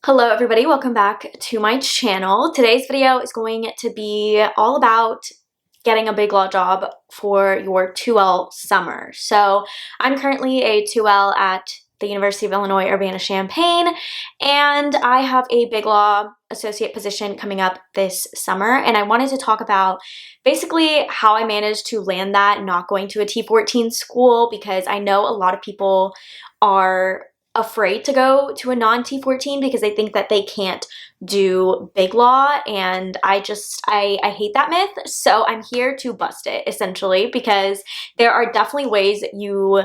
Hello everybody, welcome back to my channel. Today's video is going to be all about getting a big law job for your 2L summer. So I'm currently a 2L at the University of Illinois, Urbana, Champaign, and I have a big law associate position coming up this summer, and I wanted to talk about basically how I managed to land that not going to a T14 school, because I know a lot of people are afraid to go to a non-T14 because they think that they can't do big law, and I hate that myth. So I'm here to bust it, essentially, because there are definitely ways that you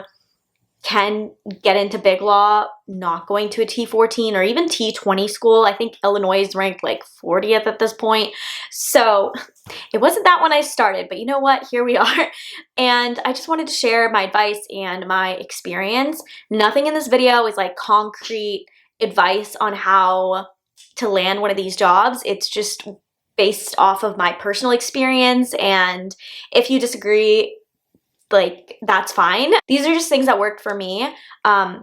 can get into big law not going to a T14 or even T20 school. I think Illinois is ranked like 40th at this point. So it wasn't that when I started, but you know what? Here we are. And I just wanted to share my advice and my experience. Nothing in this video is like concrete advice on how to land one of these jobs. It's just based off of my personal experience. And if you disagree, like, that's fine. These are just things that worked for me. I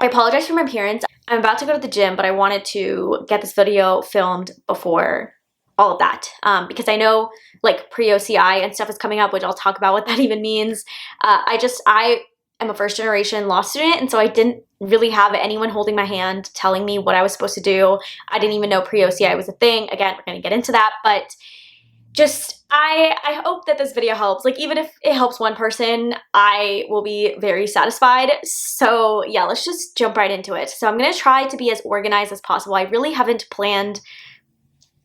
apologize for my appearance. I'm about to go to the gym, but I wanted to get this video filmed before all of that, because I know like pre-OCI and stuff is coming up, which I'll talk about what that even means. I am a first generation law student, and so I didn't really have anyone holding my hand telling me what I was supposed to do. I didn't even know pre-OCI was a thing. Again, we're gonna get into that, but just, I hope that this video helps. Like, even if it helps one person, I will be very satisfied. So yeah, let's just jump right into it. So I'm gonna try to be as organized as possible. I really haven't planned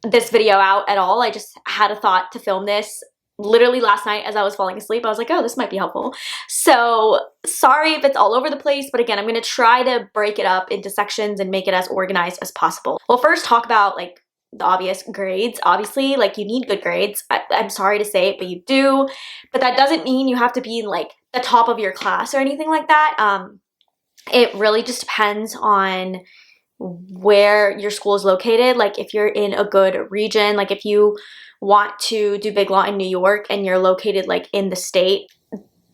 this video out at all. I just had a thought to film this literally last night as I was falling asleep. I was like, oh, this might be helpful. So sorry if it's all over the place, but again, I'm gonna try to break it up into sections and make it as organized as possible. We'll first talk about like the obvious grades. Obviously, like, you need good grades. I'm sorry to say it, but you do. But that doesn't mean you have to be in like the top of your class or anything like that. It really just depends on where your school is located. Like, if you're in a good region, like if you want to do big law in New York and you're located like in the state,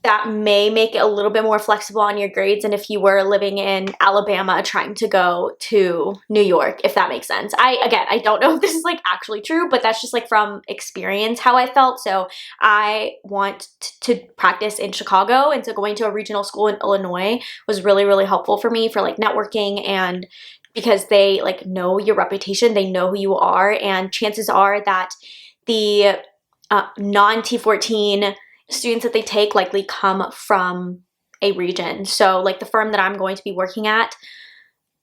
that may make it a little bit more flexible on your grades than if you were living in Alabama trying to go to New York, if that makes sense. I don't know if this is like actually true, but that's just like from experience how I felt. So I want to practice in Chicago, and so going to a regional school in Illinois was really, really helpful for me for like networking, and because they like know your reputation, they know who you are, and chances are that the non-T14 students that they take likely come from a region. So like the firm that I'm going to be working at,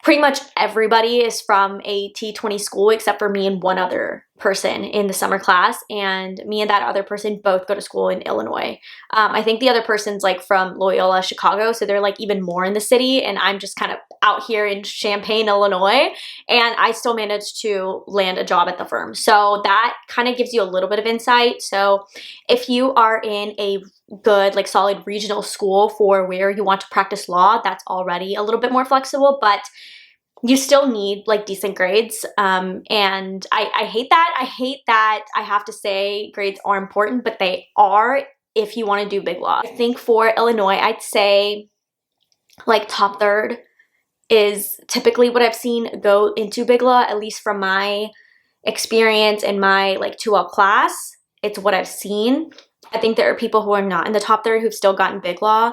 pretty much everybody is from a T20 school except for me and one other person in the summer class, and me and that other person both go to school in Illinois. I think the other person's like from Loyola, Chicago, so they're like even more in the city, and I'm just kind of out here in Champaign, Illinois, and I still managed to land a job at the firm. So that kind of gives you a little bit of insight. So if you are in a good, like solid regional school for where you want to practice law, that's already a little bit more flexible, but you still need like decent grades. And I hate that. I hate that I have to say grades are important, but they are if you want to do big law. I think for Illinois, I'd say like top third is typically what I've seen go into big law, at least from my experience in my like 2L class. It's what I've seen. I think there are people who are not in the top third who've still gotten big law,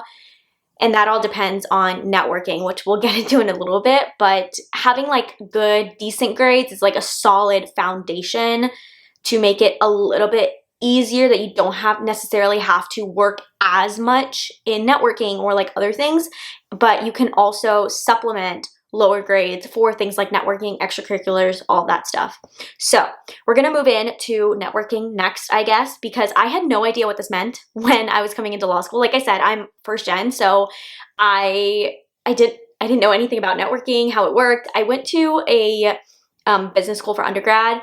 and that all depends on networking, which we'll get into in a little bit. But having like good, decent grades is like a solid foundation to make it a little bit easier, that you don't necessarily have to work as much in networking or like other things, but you can also supplement lower grades for things like networking, extracurriculars, all that stuff. So we're gonna move into networking next, I guess, because I had no idea what this meant when I was coming into law school. Like I said, I'm first gen, so I didn't know anything about networking, how it worked. I went to a business school for undergrad,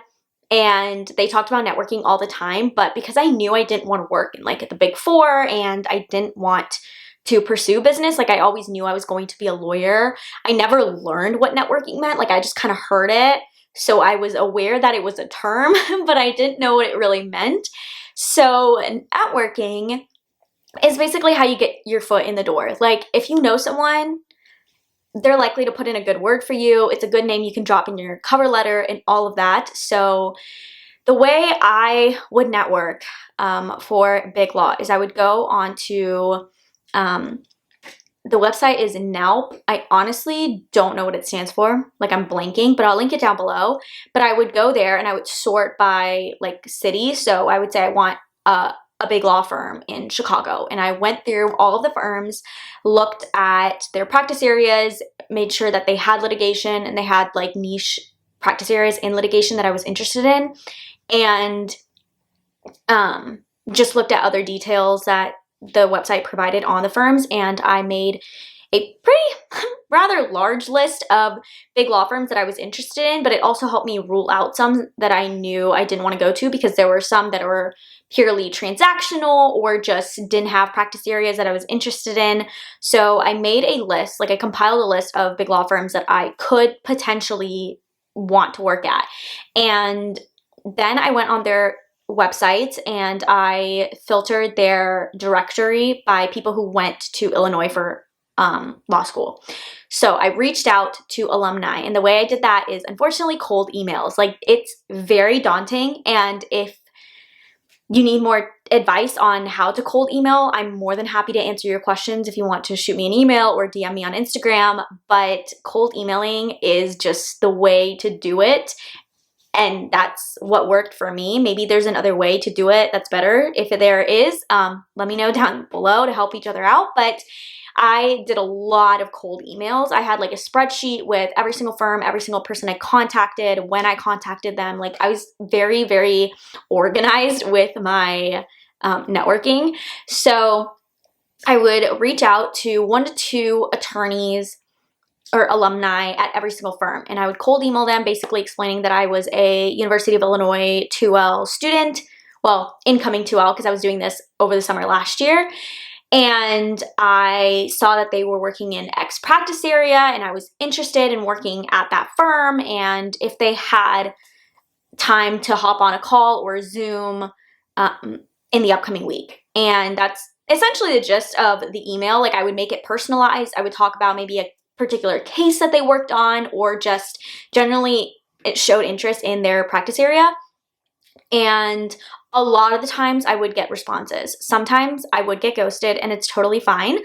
and they talked about networking all the time, but because I knew I didn't want to work in like at the Big Four, and I didn't want to pursue business, like I always knew I was going to be a lawyer, I never learned what networking meant. Like I just kind of heard it, so I was aware that it was a term, but I didn't know what it really meant. So networking is basically how you get your foot in the door. Like if you know someone they're likely to put in a good word for you. It's a good name you can drop in your cover letter and all of that. So the way I would network for Big Law is I would go on to, the website is Now. I honestly don't know what it stands for. Like, I'm blanking, but I'll link it down below. But I would go there and I would sort by like city. So I would say I want a big law firm in Chicago. And I went through all of the firms, looked at their practice areas, made sure that they had litigation and they had like niche practice areas in litigation that I was interested in. And just looked at other details that the website provided on the firms, and I made a pretty rather large list of big law firms that I was interested in, but it also helped me rule out some that I knew I didn't want to go to, because there were some that were purely transactional or just didn't have practice areas that I was interested in. So I made a list, like I compiled a list of big law firms that I could potentially want to work at. And then I went on their websites and I filtered their directory by people who went to Illinois for law school. So I reached out to alumni, and the way I did that is unfortunately cold emails. Like, it's very daunting, and if you need more advice on how to cold email, I'm more than happy to answer your questions if you want to shoot me an email or DM me on Instagram. But cold emailing is just the way to do it. And that's what worked for me. Maybe there's another way to do it that's better. If there is, let me know down below to help each other out. But I did a lot of cold emails. I had like a spreadsheet with every single firm, every single person I contacted, when I contacted them. Like, I was very, very organized with my networking. So I would reach out to 1 to 2 attorneys or alumni at every single firm, and I would cold email them, basically explaining that I was a University of Illinois 2L student, well, incoming 2L, because I was doing this over the summer last year, and I saw that they were working in X practice area, and I was interested in working at that firm, and if they had time to hop on a call or Zoom in the upcoming week. And that's essentially the gist of the email. Like, I would make it personalized. I would talk about maybe a particular case that they worked on, or just generally it showed interest in their practice area. And a lot of the times I would get responses. Sometimes I would get ghosted, and it's totally fine.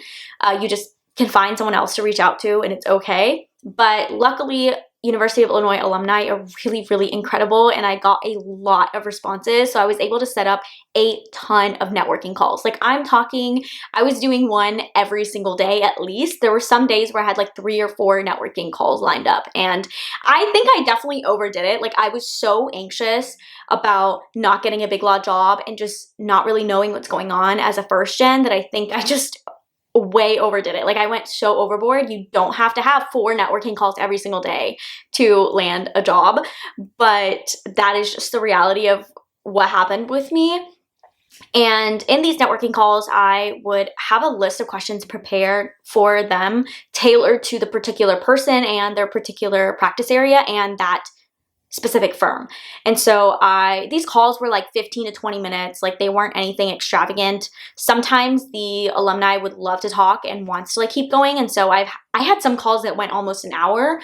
You just can find someone else to reach out to, and it's okay. But luckily, University of Illinois alumni are really, really incredible, and I got a lot of responses. So I was able to set up a ton of networking calls. Like, I'm talking, I was doing one every single day at least. There were some days where I had like 3 or 4 networking calls lined up, and I think I definitely overdid it. Like, I was so anxious about not getting a big law job and just not really knowing what's going on as a first gen that I think I just way overdid it. Like, I went so overboard. You don't have to have 4 networking calls every single day to land a job, but that is just the reality of what happened with me. And in these networking calls, I would have a list of questions prepared for them, tailored to the particular person and their particular practice area and that specific firm. And so these calls were like 15 to 20 minutes. Like, they weren't anything extravagant. Sometimes the alumni would love to talk and wants to like keep going. And so I had some calls that went almost an hour.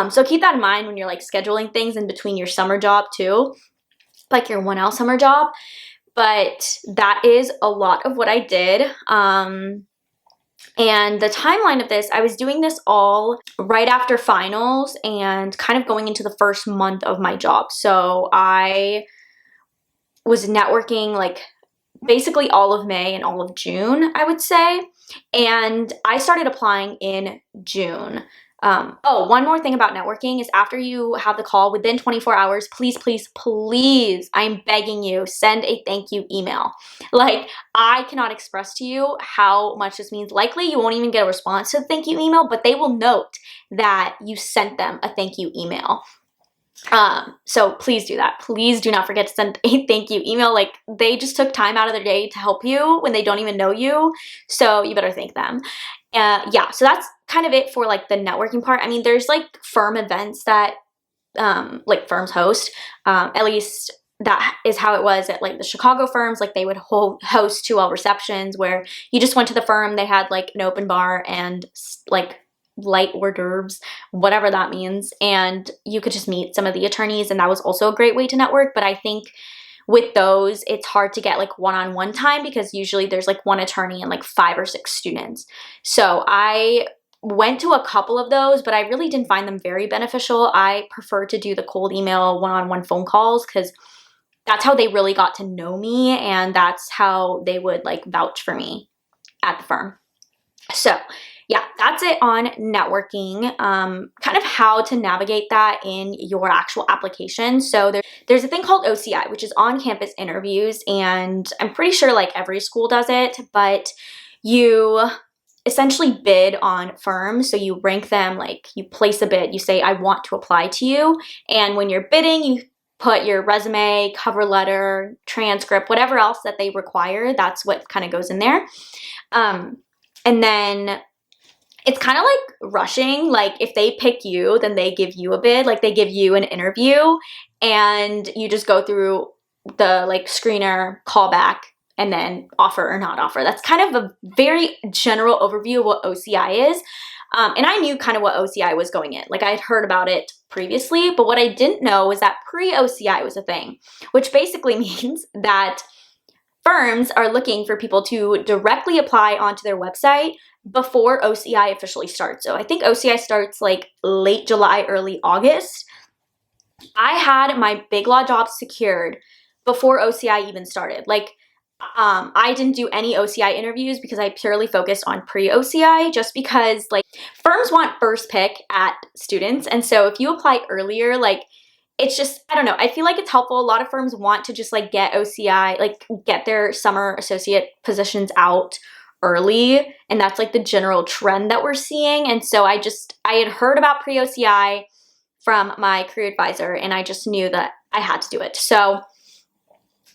So keep that in mind when you're like scheduling things in between your summer job too, like your 1L summer job. But that is a lot of what I did. And the timeline of this, I was doing this all right after finals and kind of going into the first month of my job. So I was networking like basically all of May and all of June, I would say. And I started applying in June. Oh, one more thing about networking is after you have the call, within 24 hours, please, please, please, I'm begging you, send a thank you email. Like, I cannot express to you how much this means. Likely you won't even get a response to the thank you email, but they will note that you sent them a thank you email. So please do that. Please do not forget to send a thank you email. Like, they just took time out of their day to help you when they don't even know you. So you better thank them. Yeah, so that's kind of it for like the networking part. I mean, there's like firm events that like firms host. At least that is how it was at like the Chicago firms. Like, they would host 2L receptions where you just went to the firm, they had like an open bar and like light hors d'oeuvres, whatever that means. And you could just meet some of the attorneys, and that was also a great way to network. But I think with those, it's hard to get like one-on-one time because usually there's like one attorney and like 5 or 6 students. So I went to a couple of those, but I really didn't find them very beneficial. I prefer to do the cold email, one-on-one phone calls, because that's how they really got to know me, and that's how they would like vouch for me at the firm. So yeah, that's it on networking, kind of how to navigate that in your actual application. So there's a thing called OCI, which is on-campus interviews, and I'm pretty sure like every school does it, but you essentially bid on firms. So you rank them, like you place a bid, you say, I want to apply to you. And when you're bidding, you put your resume, cover letter, transcript, whatever else that they require. That's what kind of goes in there. And then it's kind of like rushing. Like if they pick you, then they give you a bid, like they give you an interview, and you just go through the like screener, callback, and then offer or not offer. That's kind of a very general overview of what OCI is. And I knew kind of what OCI was going in. Like I had heard about it previously, but what I didn't know was that pre-OCI was a thing, which basically means that firms are looking for people to directly apply onto their website before OCI officially starts. So I think OCI starts like late July, early August. I had my big law job secured before OCI even started. Like I didn't do any OCI interviews because I purely focused on pre-OCI, just because like firms want first pick at students. And so if you apply earlier, like it's just, I don't know, I feel like it's helpful. A lot of firms want to just like get OCI, like get their summer associate positions out early. And that's like the general trend that we're seeing. And so I had heard about pre-OCI from my career advisor, and I just knew that I had to do it. So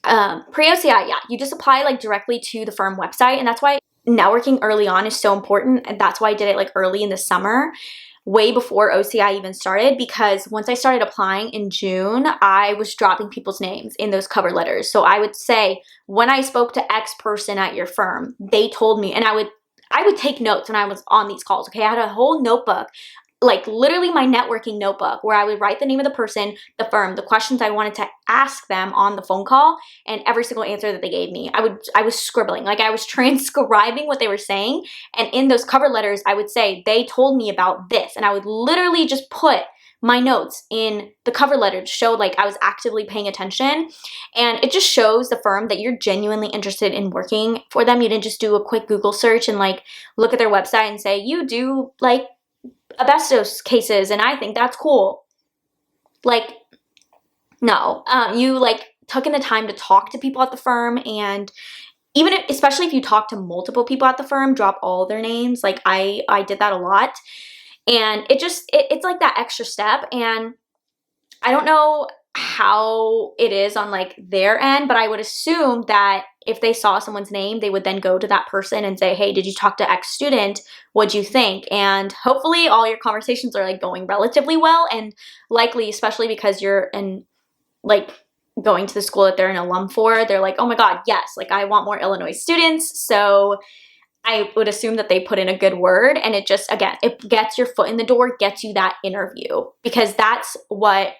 pre-OCI, yeah, you just apply like directly to the firm website, and that's why networking early on is so important, and that's why I did it like early in the summer, way before OCI even started, because once I started applying in June, I was dropping people's names in those cover letters. So I would say, when I spoke to X person at your firm, they told me, and I would take notes when I was on these calls, okay? I had a whole notebook, like literally my networking notebook, where I would write the name of the person, the firm, the questions I wanted to ask them on the phone call, and every single answer that they gave me. I was scribbling, like I was transcribing what they were saying. And in those cover letters, I would say, they told me about this. And I would literally just put my notes in the cover letter to show like I was actively paying attention. And it just shows the firm that you're genuinely interested in working for them. You didn't just do a quick Google search and like look at their website and say, you do like asbestos cases and I think that's cool. Like, no, you like took in the time to talk to people at the firm, and even if, especially if you talk to multiple people at the firm, drop all their names. Like I did that a lot, and it's like that extra step. And I don't know how it is on like their end, but I would assume that if they saw someone's name, they would then go to that person and say, hey, did you talk to X student? What'd you think? And hopefully all your conversations are like going relatively well, and likely, especially because you're in like going to the school that they're an alum for, they're like, oh my God, yes, like I want more Illinois students. So I would assume that they put in a good word, and it just, again, it gets your foot in the door, gets you that interview, because that's what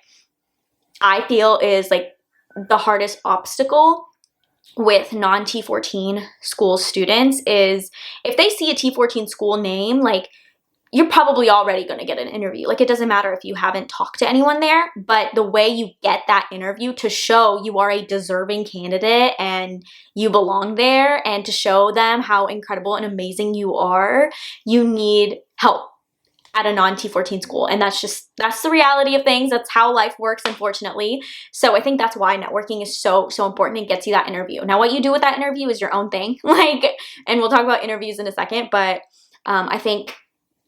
I feel is like the hardest obstacle with non-T14 school students is if they see a T14 school name, like you're probably already going to get an interview. Like it doesn't matter if you haven't talked to anyone there, but the way you get that interview to show you are a deserving candidate and you belong there, and to show them how incredible and amazing you are, you need help at a non-T14 school. And that's the reality of things. That's how life works, unfortunately. So I think that's why networking is so important. It gets you that interview. Now, what you do with that interview is your own thing. Like, and we'll talk about interviews in a second, but I think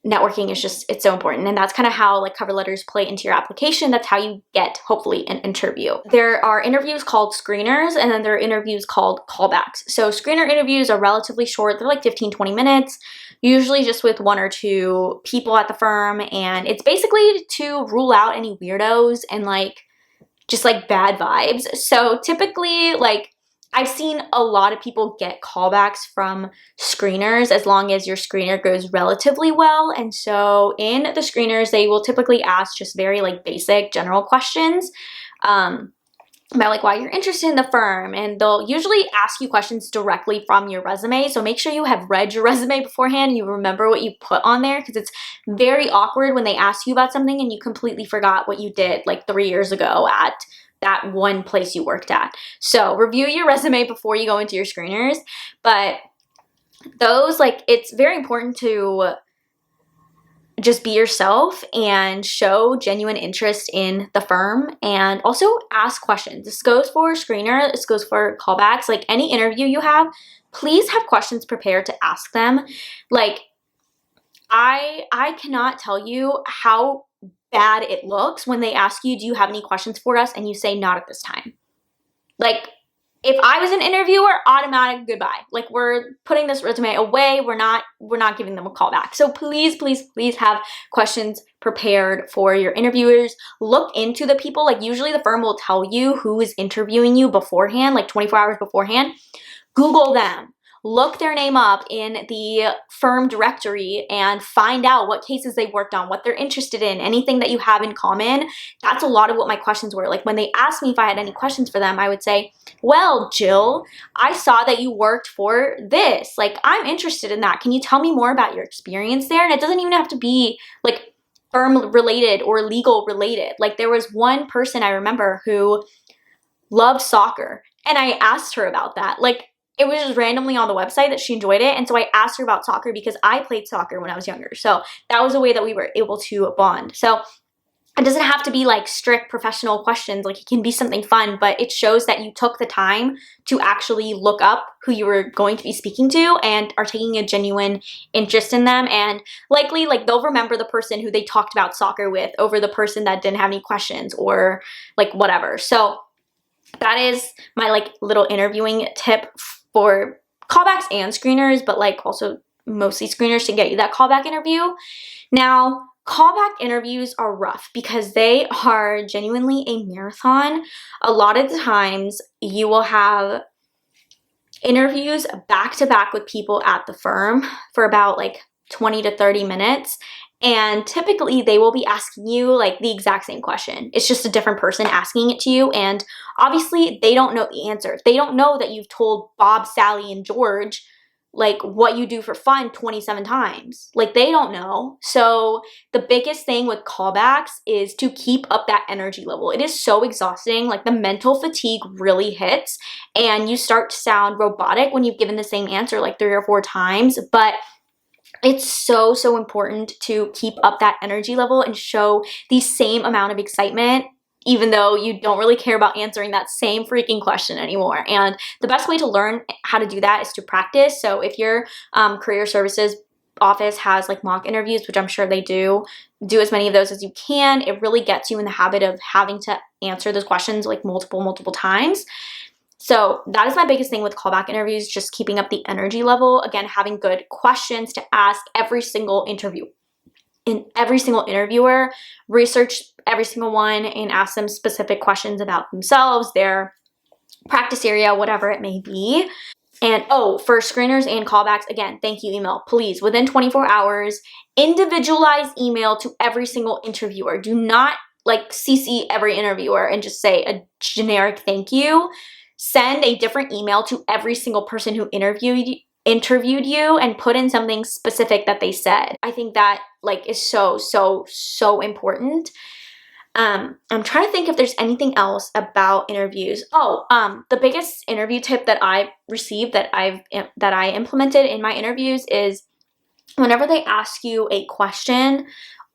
networking is it's so important. And that's kind of how like cover letters play into your application. That's how you get, hopefully, an interview. There are interviews called screeners, and then there are interviews called callbacks. So screener interviews are relatively short. They're like 15, 20 minutes, usually just with 1 or 2 people at the firm. And it's basically to rule out any weirdos and like just like bad vibes. So typically, like, I've seen a lot of people get callbacks from screeners as long as your screener goes relatively well. And so in the screeners, they will typically ask just very like basic general questions. About like why you're interested in the firm, and they'll usually ask you questions directly from your resume. So make sure you have read your resume beforehand and you remember what you put on there, because it's very awkward when they ask you about something and you completely forgot what you did like 3 years ago at that one place you worked at. So review your resume before you go into your screeners. But those, like, it's very important to just be yourself and show genuine interest in the firm, and also ask questions. This goes for screener, this goes for callbacks. Like any interview you have, please have questions prepared to ask them. Like I cannot tell you how bad it looks when they ask you, do you have any questions for us? And you say, not at this time. Like, if I was an interviewer, automatic goodbye. Like, we're putting this resume away. We're not giving them a call back. So please, please, please have questions prepared for your interviewers. Look into the people. Like, usually the firm will tell you who is interviewing you beforehand, like 24 hours beforehand. Google them. Look their name up in the firm directory and find out what cases they worked on, what they're interested in, anything that you have in common. That's a lot of what my questions were. Like, when they asked me if I had any questions for them, I would say, well, Jill, I saw that you worked for this. Like, I'm interested in that. Can you tell me more about your experience there? And it doesn't even have to be like firm related or legal related. Like, there was one person I remember who loved soccer, and I asked her about that. Like, it was just randomly on the website that she enjoyed it. And so I asked her about soccer because I played soccer when I was younger. So that was a way that we were able to bond. So it doesn't have to be like strict professional questions. Like, it can be something fun, but it shows that you took the time to actually look up who you were going to be speaking to and are taking a genuine interest in them. And likely, like, they'll remember the person who they talked about soccer with over the person that didn't have any questions or like whatever. So that is my like little interviewing tip for callbacks and screeners, but like also mostly screeners to get you that callback interview. Now, callback interviews are rough because they are genuinely a marathon. A lot of the times you will have interviews back to back with people at the firm for about like 20 to 30 minutes. And typically they will be asking you like the exact same question. It's just a different person asking it to you. And obviously they don't know the answer. They don't know that you've told Bob, Sally, and George like what you do for fun 27 times. Like, they don't know. So the biggest thing with callbacks is to keep up that energy level. It is so exhausting. Like, the mental fatigue really hits and you start to sound robotic when you've given the same answer like 3 or 4 times. But it's so, so important to keep up that energy level and show the same amount of excitement, even though you don't really care about answering that same freaking question anymore. And the best way to learn how to do that is to practice. So if your career services office has like mock interviews, which I'm sure they do as many of those as you can. It really gets you in the habit of having to answer those questions like multiple times. So that is my biggest thing with callback interviews, just keeping up the energy level. Again, having good questions to ask every single interviewer, research every single one and ask them specific questions about themselves, their practice area, whatever it may be. And for screeners and callbacks, again, thank you email. Please, within 24 hours, individualize email to every single interviewer. Do not like CC every interviewer and just say a generic thank you. Send a different email to every single person who interviewed you and put in something specific that they said. I think that like is so, so, so important. I'm trying to think if there's anything else about interviews. The biggest interview tip that I received that I implemented in my interviews is whenever they ask you a question,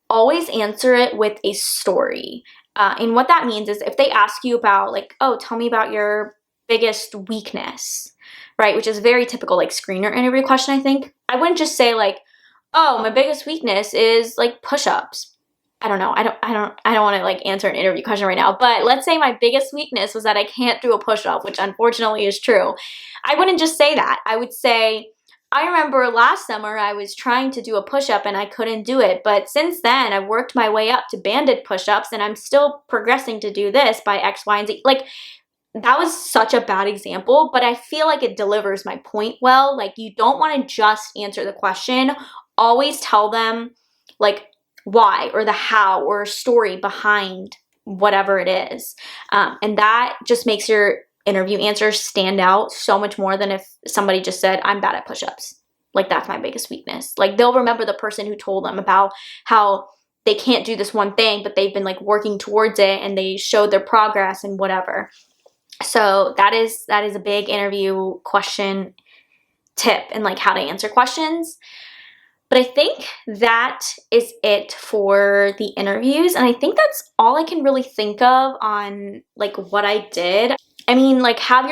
always answer it with a story. And what that means is if they ask you about like, tell me about your biggest weakness, right? Which is very typical like screener interview question, I think. I wouldn't just say like, my biggest weakness is like push-ups. I don't know. I don't want to like answer an interview question right now, but let's say my biggest weakness was that I can't do a push-up, which unfortunately is true. I wouldn't just say that. I would say, I remember last summer I was trying to do a push-up and I couldn't do it, but since then I've worked my way up to banded push-ups and I'm still progressing to do this by X, Y, and Z. Like, that was such a bad example, but I feel like it delivers my point well. Like, you don't want to just answer the question. Always tell them like why or the how or a story behind whatever it is. And that just makes your interview answers stand out so much more than if somebody just said, I'm bad at push-ups. Like, that's my biggest weakness. Like, they'll remember the person who told them about how they can't do this one thing, but they've been like working towards it and they showed their progress and whatever. So that is a big interview question tip and like how to answer questions. But I think that is it for the interviews. And I think that's all I can really think of on like what I did. I mean, like, have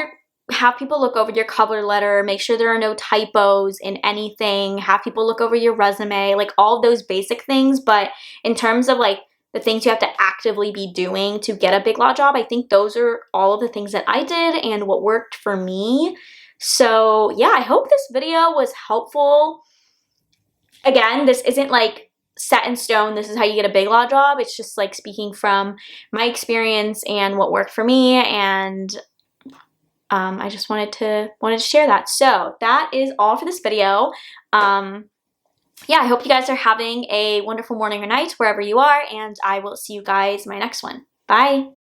people look over your cover letter, make sure there are no typos in anything, have people look over your resume, like all of those basic things. But in terms of like the things you have to actively be doing to get a big law job, I think those are all of the things that I did and what worked for me. So yeah, I hope this video was helpful. Again, this isn't like set in stone, this is how you get a big law job. It's just like speaking from my experience and what worked for me, and I just wanted to share that. So that is all for this video. Yeah, I hope you guys are having a wonderful morning or night wherever you are, and I will see you guys in my next one. Bye!